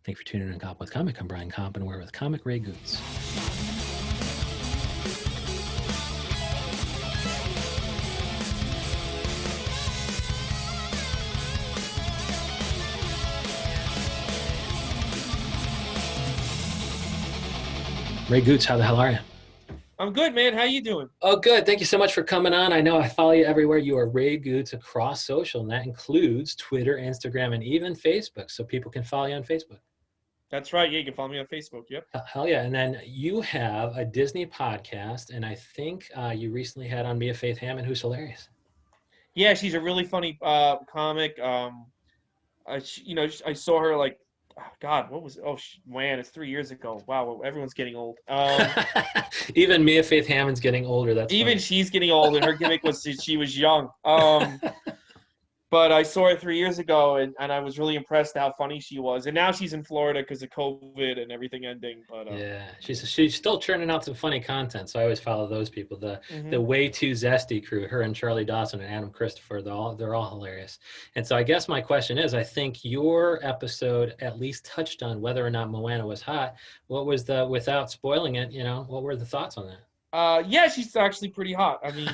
Thank you for tuning in to Koppen with Comic. I'm Brian Koppen, and we're with Comic Ray Gootz. Ray Gootz, how the hell are you? I'm good, man. How you doing? Oh, good. Thank you so much for coming on. I know I follow you everywhere. You are Ray Gootz across social, and that includes Twitter, Instagram, and even Facebook, so people can follow you on Facebook. That's right. Yeah, you can follow me on Facebook. Yep. Hell yeah. And then you have a Disney podcast, and I think you recently had on Mia Faith Hammond, who's hilarious. Yeah, she's a really funny comic. I saw her like, God, what was? Oh, man, it's 3 years ago. Wow, everyone's getting old. Even Mia Faith Hammond's getting older. That's Even funny. she's getting old, and her gimmick was she was young. But I saw her 3 years ago, and I was really impressed how funny she was. And now she's in Florida because of COVID and everything ending. But yeah, she's still churning out some funny content. So I always follow those people. The Way Too Zesty crew, her and Charlie Dawson and Adam Christopher, they're all hilarious. And so I guess my question is, I think your episode at least touched on whether or not Moana was hot. What was without spoiling it, what were the thoughts on that? Yeah, she's actually pretty hot. I mean,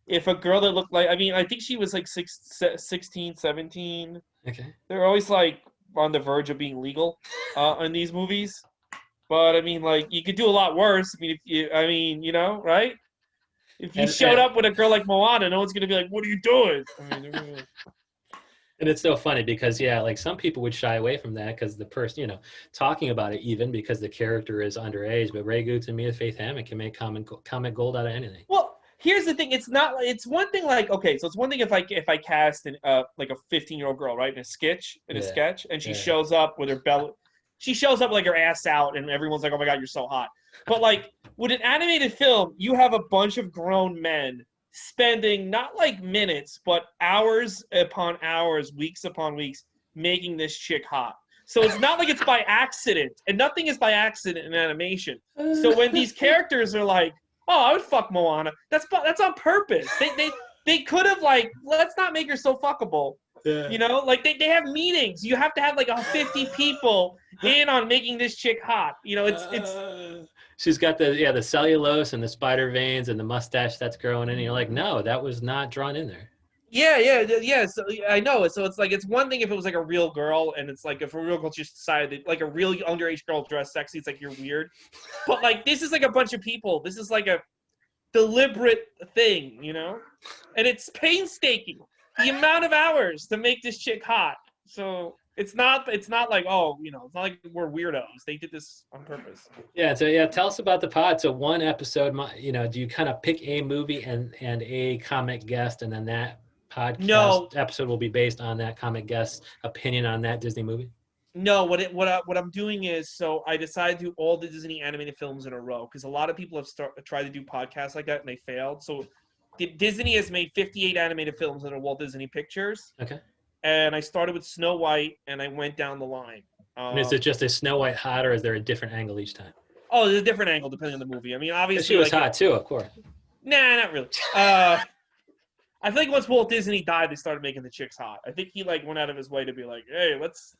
if a girl that looked like, I think she was like 16, 17. Okay. They're always like on the verge of being legal in these movies. But I mean, like, you could do a lot worse. I mean, right? If you showed up with a girl like Moana, no one's going to be like, what are you doing? I mean, And it's so funny because, yeah, like some people would shy away from that because the person, talking about it even because the character is underage. But Ray Gootz and Mia Faith Hammond can make comic gold out of anything. Well, here's the thing. It's one thing like, okay, so it's one thing if I cast like a 15-year-old girl, right, in a sketch, and she shows up with her belly, she shows up like her ass out, and everyone's like, oh my God, you're so hot. But like with an animated film, you have a bunch of grown men spending not like minutes, but hours upon hours, weeks upon weeks, making this chick hot. So it's not like it's by accident, and nothing is by accident in animation. So when these characters are like, oh, I would fuck Moana, that's on purpose. They could have like, let's not make her so fuckable. Yeah. Like they have meetings. You have to have like 50 people in on making this chick hot. It's she's got the cellulose and the spider veins and the mustache that's growing in. And you're like, no, that was not drawn in there. Yeah. So I know. So it's like, it's one thing if it was like a real girl, and it's like if a real girl just decided that, like a real underage girl dressed sexy, it's like you're weird. But like this is like a bunch of people. This is like a deliberate thing, and it's painstaking. The amount of hours to make this chick hot. So it's not like, oh, it's not like we're weirdos. They did this on purpose. Yeah. So yeah, tell us about the pod. So one episode, do you kind of pick a movie and a comic guest, and then that podcast episode will be based on that comic guest's opinion on that Disney movie? No, what I'm doing is, so I decided to do all the Disney animated films in a row, because a lot of people have tried to do podcasts like that and they failed. So Disney has made 58 animated films that are Walt Disney Pictures. Okay. And I started with Snow White, and I went down the line. And is it just a Snow White hot, or is there a different angle each time? Oh, there's a different angle depending on the movie. I mean, obviously, she was hot too, of course. Nah, not really. I feel like once Walt Disney died, they started making the chicks hot. I think he like went out of his way to be like, hey, let's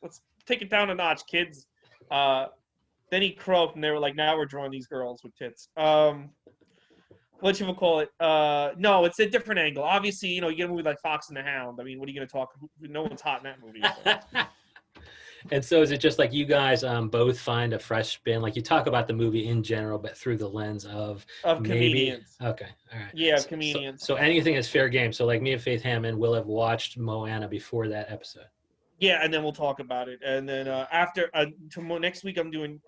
take it down a notch, kids. Then he croaked, and they were like, now we're drawing these girls with tits. What you would call it? No, it's a different angle. Obviously, you get a movie like Fox and the Hound. I mean, what are you going to talk? No one's hot in that movie. And so is it just like you guys both find a fresh spin? Like you talk about the movie in general, but through the lens of comedians. Okay, all right. Yeah, comedians. So anything is fair game. So like me and Faith Hammond will have watched Moana before that episode. Yeah, and then we'll talk about it. And then after next week, I'm doing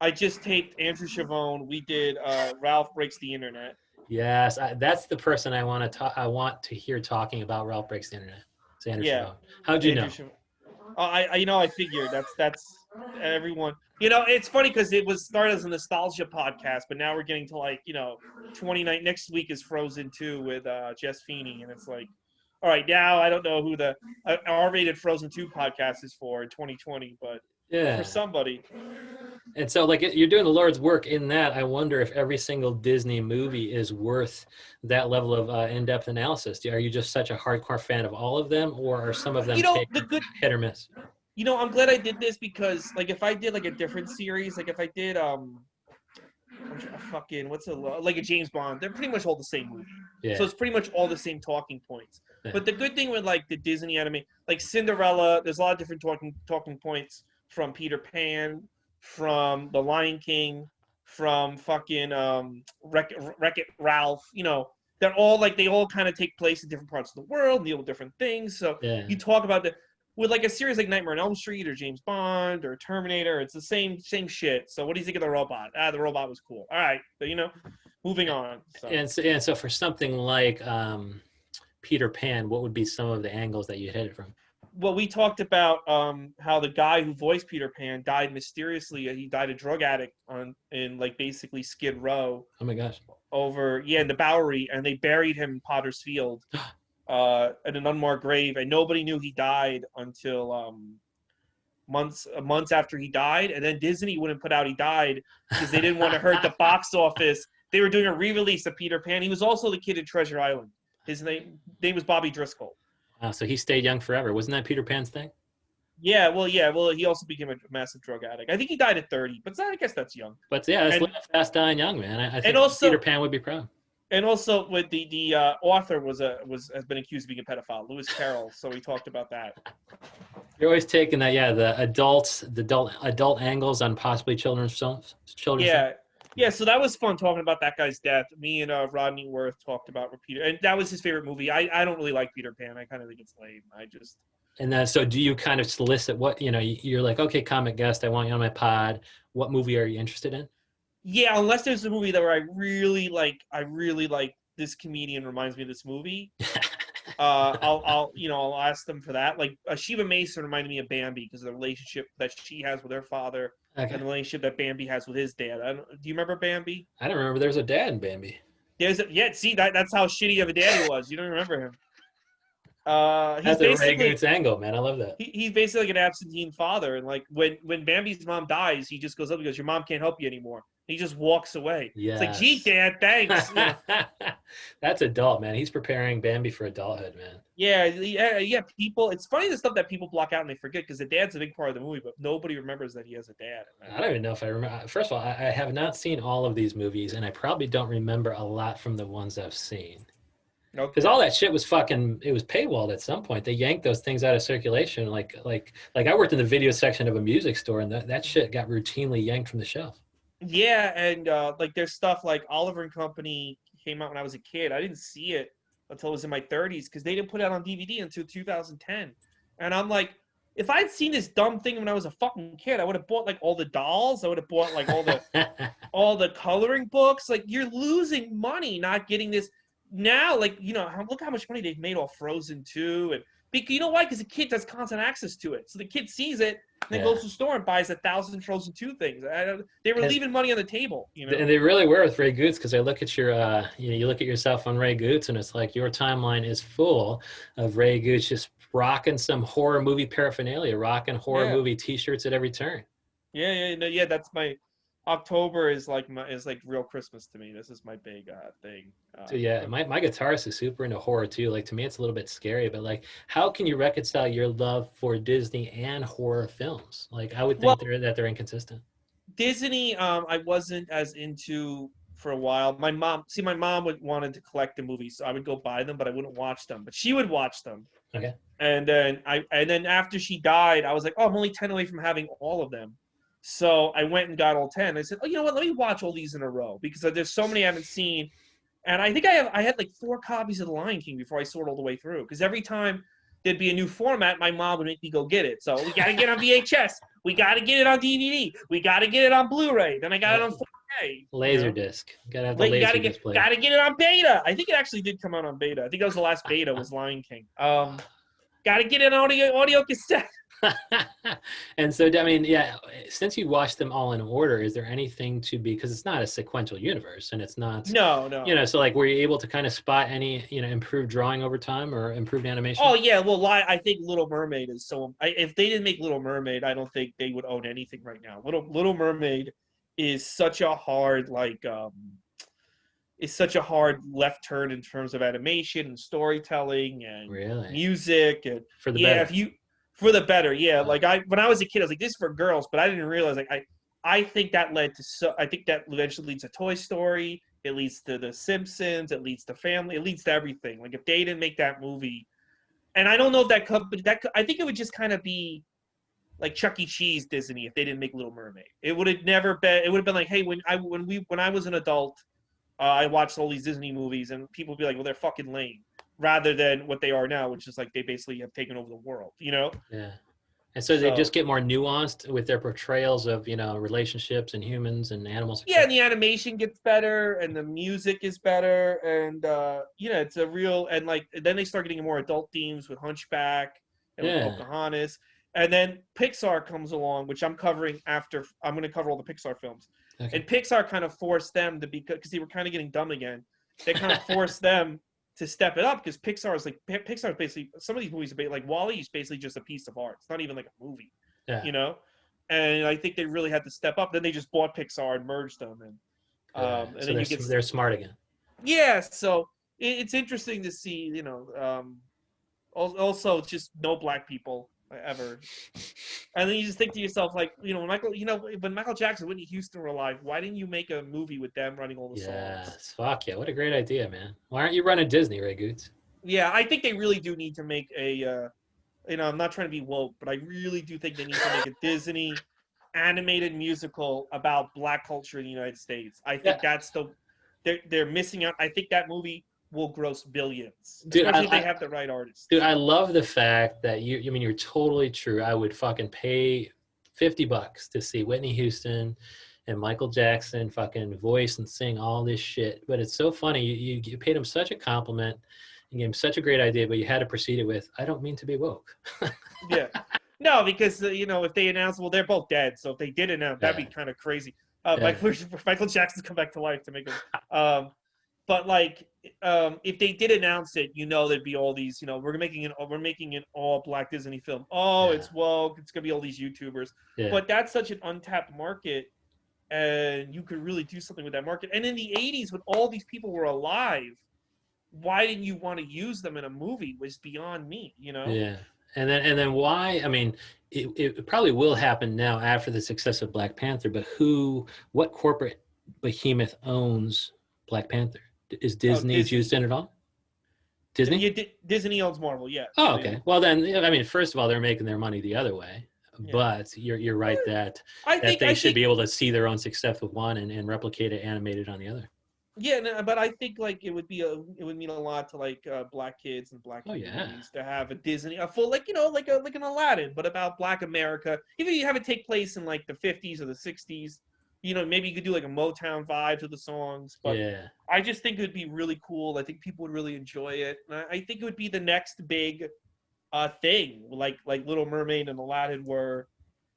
I just taped Andrew Chavone. We did Ralph Breaks the Internet. Yes, that's the person I want to hear talking about Ralph Breaks the Internet. It's Andrew Chavone. How'd you know? I figured that's everyone. It's funny because it was started as a nostalgia podcast, but now we're getting to like 29. Next week is Frozen 2 with Jess Feeney, and it's like, all right, now I don't know who the R-rated Frozen 2 podcast is for in 2020, but for somebody. And so, like, you're doing the Lord's work in that. I wonder if every single Disney movie is worth that level of in-depth analysis. Are you just such a hardcore fan of all of them, or are some of them hit or miss? I'm glad I did this because, like, if I did like a different series, like if I did fucking like a James Bond, they're pretty much all the same movie. Yeah. So it's pretty much all the same talking points. Yeah. But the good thing with like the Disney anime, like Cinderella, there's a lot of different talking points from Peter Pan, from The Lion King, from fucking Wreck-It Ralph. They all kind of take place in different parts of the world, deal with different things. So Yeah. you talk about with like a series like Nightmare on Elm Street or James Bond or Terminator, it's the same shit. So what do you think of the robot? The robot was cool. All right, but moving on. So. And so for something like Peter Pan, what would be some of the angles that you hit it from? Well, we talked about how the guy who voiced Peter Pan died mysteriously. He died a drug addict in like basically Skid Row. Oh my gosh. In the Bowery, and they buried him in Potter's Field. At an unmarked grave, and nobody knew he died until months after he died. And then Disney wouldn't put out he died because they didn't want to hurt the box office. They were doing a re-release of Peter Pan. He was also the kid in Treasure Island. His name was Bobby Driscoll. Wow, so he stayed young forever. Wasn't that Peter Pan's thing? Yeah, well, he also became a massive drug addict. I think he died at 30, but I guess that's young. But yeah, that's living fast, dying young, man. I think and also, Peter Pan would be proud. And also, with the author has been accused of being a pedophile, Lewis Carroll. So we talked about that. You're always taking that, the adult angles on possibly children's films. Yeah. So that was fun talking about that guy's death. Me and Rodney Worth talked about Peter, and that was his favorite movie. I don't really like Peter Pan. I kind of think it's lame. And then, so do you kind of solicit what you're like? Okay, comic guest, I want you on my pod. What movie are you interested in? Yeah, unless there's a movie that where I really like this comedian reminds me of this movie. I'll ask them for that. Like Shiva Mason reminded me of Bambi because of the relationship that she has with her father and the relationship that Bambi has with his dad. Do you remember Bambi? I don't remember there was a dad in Bambi. See that's how shitty of a dad he was. You don't remember him. That's a Ray Gootz angle, man. I love that. He's basically like an absentee father, and like when Bambi's mom dies, he just goes up and goes, "Your mom can't help you anymore." He just walks away. Yes. It's like, "Gee, Dad, thanks." That's adult, man. He's preparing Bambi for adulthood, man. Yeah. People, it's funny the stuff that people block out and they forget because the dad's a big part of the movie, but nobody remembers that he has a dad. I don't even know if I remember. First of all, I have not seen all of these movies, and I probably don't remember a lot from the ones I've seen. Because all that shit was it was paywalled at some point. They yanked those things out of circulation. Like I worked in the video section of a music store, and that shit got routinely yanked from the shelf. Yeah, and like there's stuff like Oliver and Company came out when I was a kid. I didn't see it until I was in my 30s because they didn't put it out on DVD until 2010. And I'm like, if I'd seen this dumb thing when I was a fucking kid, I would have bought like all the dolls. I would have bought like all the coloring books. Like you're losing money not getting this. Now, like, look how much money they've made off Frozen 2. And you know why? Because the kid has constant access to it. So the kid sees it and then goes to the store and buys 1,000 Frozen 2 things. They were leaving money on the table. And they really were with Ray Gootz because I look at you look at yourself on Ray Gootz and it's like your timeline is full of Ray Gootz just rocking some horror movie paraphernalia, rocking horror movie T-shirts at every turn. Yeah. That's my... October is like real Christmas to me. This is my big thing. My guitarist is super into horror too. Like to me, it's a little bit scary. But like, how can you reconcile your love for Disney and horror films? Like, I would think they're inconsistent. Disney, I wasn't as into for a while. My mom wanted to collect the movies, so I would go buy them, but I wouldn't watch them. But she would watch them. Okay. And then after she died, I was like, I'm only 10 away from having all of them. So I went and got all 10. I said, you know what? Let me watch all these in a row because there's so many I haven't seen. And I think I had like 4 copies of The Lion King before I saw it all the way through. Because every time there'd be a new format, my mom would make me go get it. So we got to get on VHS. We got to get it on DVD. We got to get it on Blu-ray. Then I got it on 4K. Laserdisc. Got to have the Laserdisc player. Got to get it on beta. I think it actually did come out on beta. I think that was the last beta was Lion King. Got to get it on audio cassette. And so, I mean, since you watched them all in order, is there anything because it's not a sequential universe and it's not, no, so like, were you able to kind of spot any, improved drawing over time or improved animation? Oh yeah. Well, I think Little Mermaid is if they didn't make Little Mermaid, I don't think they would own anything right now. Little Mermaid is such a hard, left turn in terms of animation and storytelling and music and for the better. For the better, yeah. Like when I was a kid, I was like, this is for girls, but I didn't realize like I think that led to I think that eventually leads to Toy Story. It leads to The Simpsons. It leads to Family. It leads to everything. Like if they didn't make that movie, and I don't know if that company I think it would just kind of be like Chuck E. Cheese Disney if they didn't make Little Mermaid. It would have never been. It would have been like, hey, when I was an adult, I watched all these Disney movies, and people would be like, well, they're fucking lame, rather than what they are now, which is like they basically have taken over the world. You know? Yeah. And so they just get more nuanced with their portrayals of, relationships and humans and animals. Yeah, and the animation gets better, and the music is better, and it's a real and like then they start getting more adult themes with Hunchback and with Pocahontas, and then Pixar comes along, which I'm covering after. I'm going to cover all the Pixar films, and Pixar kind of forced them to because they were kind of getting dumb again. They kind of forced them to step it up because Pixar is basically some of these movies are like WALL-E is basically just a piece of art. It's not even like a movie, And I think they really had to step up. Then they just bought Pixar and merged them, and so then they're smart again. Yeah, so it's interesting to see. Also just no black people ever, and then you just think to yourself like, when Michael Jackson, Whitney Houston were alive, why didn't you make a movie with them running all the songs? Yes, fuck yeah, what a great idea, man. Why aren't you running Disney, Ray Gootz? Yeah, I think they really do need to make a. I'm not trying to be woke, but I really do think they need to make a Disney animated musical about black culture in the United States. I think that's they're missing out. I think that movie will gross billions, especially if they have the right artists. Dude, I love the fact that you're totally true. I would fucking pay $50 to see Whitney Houston and Michael Jackson fucking voice and sing all this shit. But it's so funny. You paid him such a compliment. You gave him such a great idea, but you had to proceed it with, I don't mean to be woke. Yeah. No, because, if they announce, well, they're both dead. So if they did announce, that'd be kind of crazy. Michael Jackson's come back to life to make him. But if they did announce it, there'd be all these, we're making an all black Disney film. Oh, it's woke. It's going to be all these YouTubers. Yeah. But that's such an untapped market. And you could really do something with that market. And in the 80s, when all these people were alive, why didn't you want to use them in a movie was beyond me, Yeah. And then why? I mean, it probably will happen now after the success of Black Panther, but what corporate behemoth owns Black Panther? Is Disney juiced in at all? Disney? Yeah, Disney owns Marvel, yeah. Oh, okay. Well, then, I mean, first of all, they're making their money the other way. Yeah. But you're right that they should be able to see their own success with one and replicate it animated on the other. Yeah, no, but I think it would mean a lot to black kids and black communities to have a Disney, a full like an Aladdin, but about Black America. Even if you have it take place in like the 50s or the 60s, maybe you could do like a Motown vibe to the songs. But I just think it would be really cool. I think people would really enjoy it. And I think it would be the next big thing, like Little Mermaid and Aladdin were.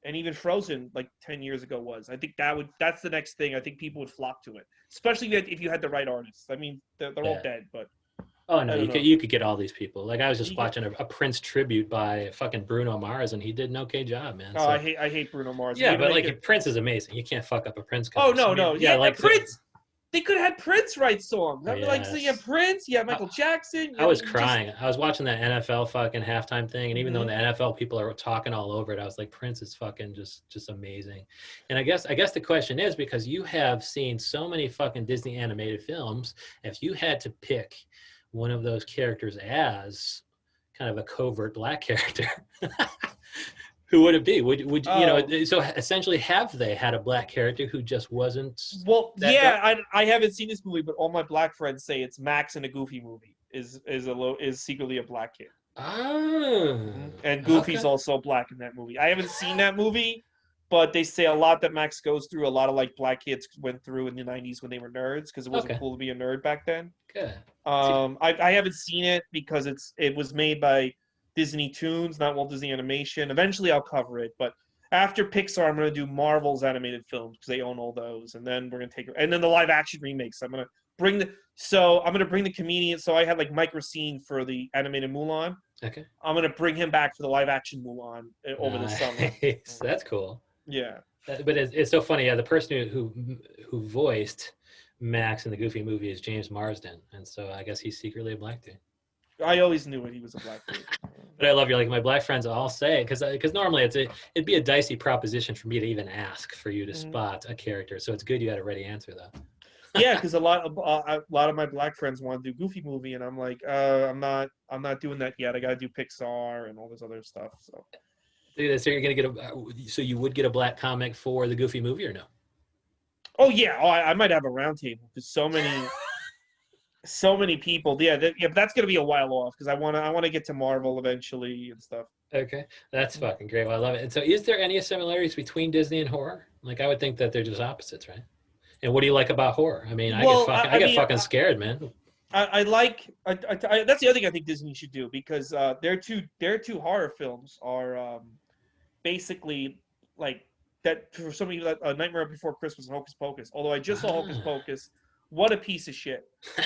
And even Frozen, like 10 years ago, was. I think that's the next thing. I think people would flock to it, especially if you had the right artists. I mean, they're all dead, but. Oh no, you could get all these people. Like I was just watching a Prince tribute by fucking Bruno Mars, and he did an okay job, man. Oh, so, I hate Bruno Mars. Yeah, but Prince is amazing. You can't fuck up a Prince cover. Oh no, yeah, like Prince. They could have had Prince write songs. I mean, so you have Prince, you have Michael Jackson. I was crying. I was watching that NFL fucking halftime thing, and even though the NFL people are talking all over it, I was like, Prince is fucking just amazing. And I guess the question is, because you have seen so many fucking Disney animated films, if you had to pick one of those characters as kind of a covert black character, who would it be? Would so essentially, have they had a black character who just wasn't? Well, yeah, I haven't seen this movie, but all my black friends say it's Max in a Goofy movie is secretly a black kid. Oh, and Goofy's also black in that movie. I haven't seen that movie, but they say a lot that Max goes through. A lot of black kids went through in the 90s when they were nerds because it wasn't cool to be a nerd back then. Good. I haven't seen it because it was made by Disney Toons, not Walt Disney Animation. Eventually I'll cover it, but after Pixar, I'm going to do Marvel's animated films because they own all those, and then we're going to take and then the live action remakes. I'm going to bring the comedian. So I had Mike Racine for the animated Mulan. Okay. I'm going to bring him back for the live action Mulan over the summer. That's cool. Yeah. But it's so funny. Yeah, the person who voiced Max in the Goofy movie is James Marsden, and so I guess he's secretly a black dude. I always knew it. He was a black dude. But I love you. Like my black friends all say, because normally it'd be a dicey proposition for me to even ask for you to spot a character. So it's good you had a ready answer though. Yeah, because a lot of my black friends want to do Goofy movie, and I'm like, I'm not doing that yet. I got to do Pixar and all this other stuff. So, Dude, so you're gonna get so you would get a black comic for the Goofy movie or no? oh yeah, I might have a roundtable because so many people. Yeah, but that's gonna be a while off because I wanna get to Marvel eventually and stuff. Okay, that's fucking great. Well, I love it. And so, is there any similarities between Disney and horror? Like, I would think that they're just opposites, right? And what do you like about horror? I mean, I get fucking scared, man. I like that's the other thing I think Disney should do because their two horror films are basically like that for some of you Nightmare Before Christmas and Hocus Pocus. Although I just saw Hocus Pocus, what a piece of shit.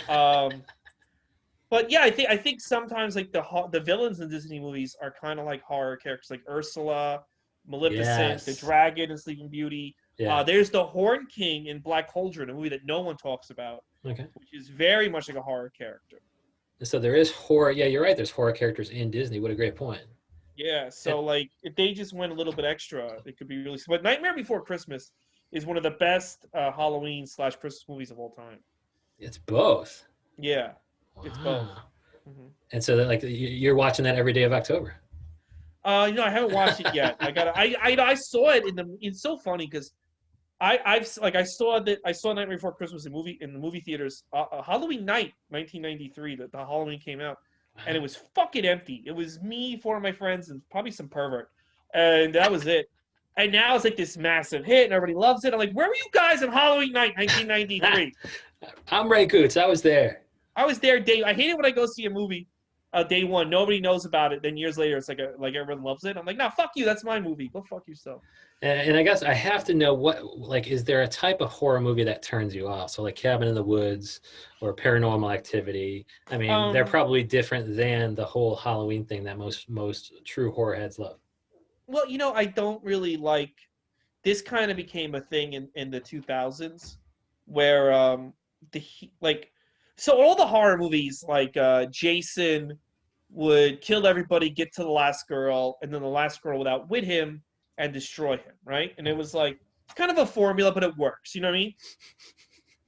But yeah, I think sometimes like the villains in Disney movies are kind of like horror characters, like Ursula, Maleficent, the dragon in Sleeping Beauty. Yeah. There's the Horn King in Black Cauldron, a movie that no one talks about, which is very much like a horror character. So there is horror. Yeah, you're right. There's horror characters in Disney. What a great point. Yeah, so like if they just went a little bit extra, it could be really. But Nightmare Before Christmas is one of the best Halloween/Christmas movies of all time. It's both. Yeah, it's both. Mm-hmm. And so that, like you're watching that every day of October. I haven't watched it yet. I saw it it's so funny because I saw Nightmare Before Christmas in the movie theaters Halloween night 1993 that the Halloween came out, and it was fucking empty. It was me, four of my friends, and probably some pervert, and that was it. And now it's like this massive hit, and everybody loves it. I'm like, where were you guys on Halloween night 1993? I'm Ray Gootz. I was there. I hate it when I go see a movie. Day one, nobody knows about it. Then years later, it's like everyone loves it. I'm like, no, fuck you. That's my movie. Go fuck yourself. And I guess I have to know is there a type of horror movie that turns you off? So like Cabin in the Woods or Paranormal Activity. I mean, they're probably different than the whole Halloween thing that most true horror heads love. Well, I don't really like. This kind of became a thing in the 2000s, where so all the horror movies like Jason would kill everybody, get to the last girl, and then the last girl would outwit him and destroy him, right? And it was like it's kind of a formula, but it works. You know what I mean?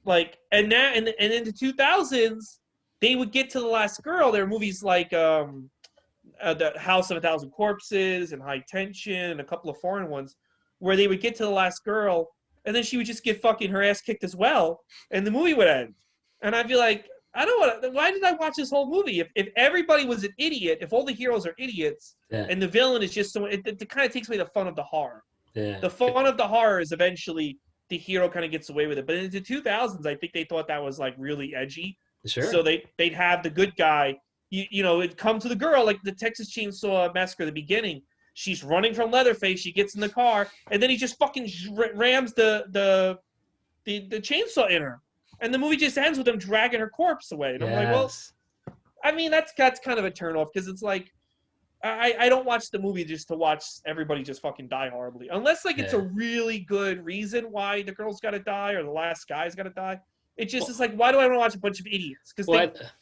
Like, and in the 2000s, they would get to the last girl. There were movies like The House of a Thousand Corpses and High Tension, and a couple of foreign ones, where they would get to the last girl, and then she would just get fucking her ass kicked as well, and the movie would end. And I'd be like, why did I watch this whole movie? If everybody was an idiot, if all the heroes are idiots, and the villain is just someone, it kind of takes away the fun of the horror. Yeah. The fun of the horror is eventually the hero kind of gets away with it. But in the 2000s, I think they thought that was like really edgy. Sure. So they'd have the good guy, it'd come to the girl, like the Texas Chainsaw Massacre at the beginning. She's running from Leatherface. She gets in the car, and then he just fucking rams the chainsaw in her. And the movie just ends with them dragging her corpse away. And I'm like, well, I mean, that's kind of a turnoff because it's like, I don't watch the movie just to watch everybody just fucking die horribly. Unless, like, it's a really good reason why the girl's got to die or the last guy's got to die. It just is like, why do I want to watch a bunch of idiots? Because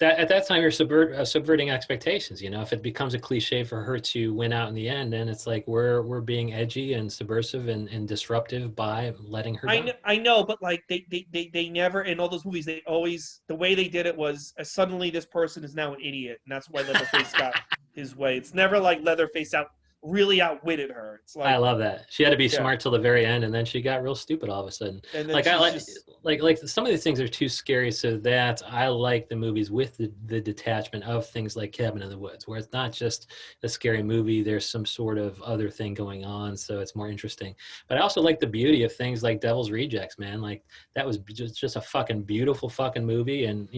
at that time, you're subverting expectations. If it becomes a cliche for her to win out in the end, then it's like we're being edgy and subversive and disruptive by letting her die. I know, but like they never, in all those movies, they always, the way they did it was suddenly this person is now an idiot, and that's why Leatherface got his way. It's never like Leatherface really outwitted her. It's like, I love that. She had to be smart till the very end, and then she got real stupid all of a sudden. And like like some of these things are too scary, so that I like the movies with the detachment of things like Cabin in the Woods, where it's not just a scary movie. There's some sort of other thing going on, so it's more interesting. But I also like the beauty of things like Devil's Rejects, man. Like that was just a fucking beautiful fucking movie, and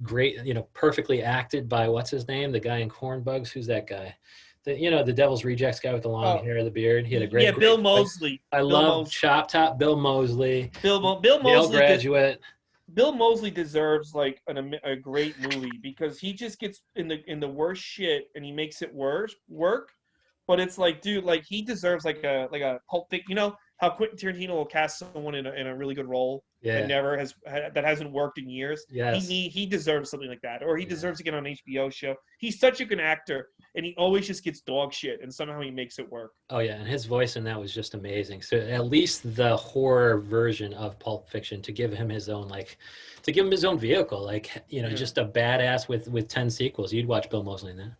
great, perfectly acted by what's his name, the guy in Corn Bugs. Who's that guy? The Devil's Rejects guy with the long hair, the beard. He had a great. Bill Moseley. I love Chop Top. Bill Moseley. Bill Moseley. Graduate. Bill Moseley deserves like a great movie because he just gets in the worst shit and he makes it work. But it's like, dude, like he deserves like a Pulp Fiction. how Quentin Tarantino will cast someone in a really good role that never has that hasn't worked in years. Yes. He deserves something like that, or he Yeah. deserves to get on an HBO show. He's such a good actor, and he always just gets dog shit, and somehow he makes it work. Oh yeah, and his voice in that was just amazing. So at least the horror version of Pulp Fiction, to give him his own vehicle, like, you know, just a badass with 10 sequels. You'd watch Bill Moseley in that.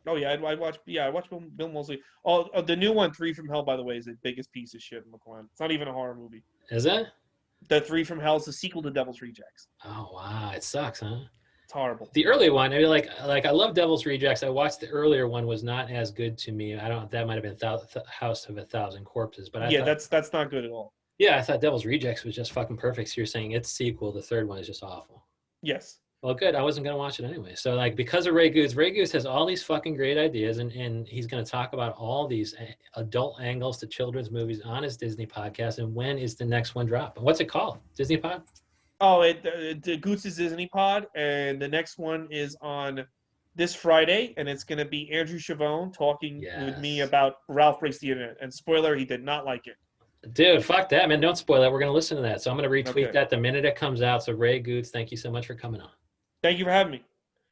Oh yeah, I watch Bill Moseley. Oh, the new one, Three from Hell, by the way, is the biggest piece of shit in McClellan. It's not even a horror movie. Is it? The Three from Hell is the sequel to Devil's Rejects. Oh wow, it sucks, huh? It's horrible. The earlier one, I mean, like I love Devil's Rejects. I watched the earlier one, was not as good to me. I don't. That might have been House of a Thousand Corpses, but I thought, that's not good at all. Yeah, I thought Devil's Rejects was just fucking perfect. So you're saying its sequel, the third one, is just awful. Yes. Well, good. I wasn't going to watch it anyway. So, like, because of Ray Gootz has all these fucking great ideas, and he's going to talk about all these adult angles to children's movies on his Disney podcast. And when is the next one drop? And what's it called? Disney Pod? Oh, Gootz's Disney Pod, and the next one is on this Friday, and it's going to be Andrew Chavone talking with me about Ralph Breaks the Internet. And spoiler, he did not like it. Dude, fuck that, man. Don't spoil it. We're going to listen to that. So I'm going to retweet that the minute it comes out. So Ray Gootz, thank you so much for coming on. Thank you for having me.